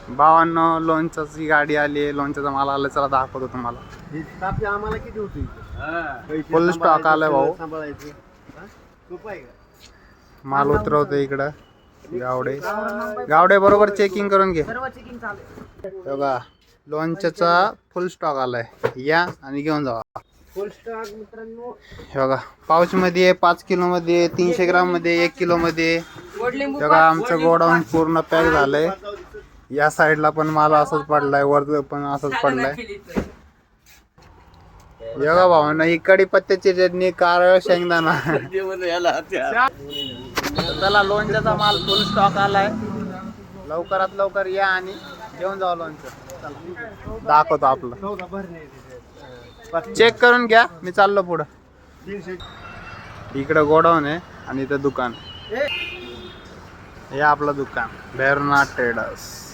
भावांनो लोणच्याची गाडी आली आहे, लोणच्याचा माल आला, चला दाखवतो तुम्हाला. ही तापी आम्हाला किती होती? फुल स्टॉक आलाय भाऊ. सांभाळायचं सोपं आहे का? माल उतरवतो इकडं. गावडे बरोबर चेकिंग करून घे. बघा लोणच्याचा फुल स्टॉक आलाय, या आणि घेऊन जावा. फुल स्टॉक मित्रांनो. हे बघा पाऊच मध्ये, 5 किलो मध्ये, 300 ग्राम मध्ये, 1 किलो मध्ये. बघा आमचं गोडाऊन पूर्ण पॅक झालंय. या साईडला पण माल असंच पडलाय, वर पण असंच पडलाय. बघा भावना ही कढीपत्त्याची चटणी, कारळ शेंगदाणा. चला लोणच्याचा माल फुल स्टॉक आलाय, लवकरात लवकर या आणि घेऊन जाऊ लोणचं. दाखवतो आपलं, चेक करून घ्या. मी चाललो पुढं. इकडं गोडाऊन आहे आणि इथं दुकान. हे आपलं दुकान भैरवनाथ ट्रेडर्स.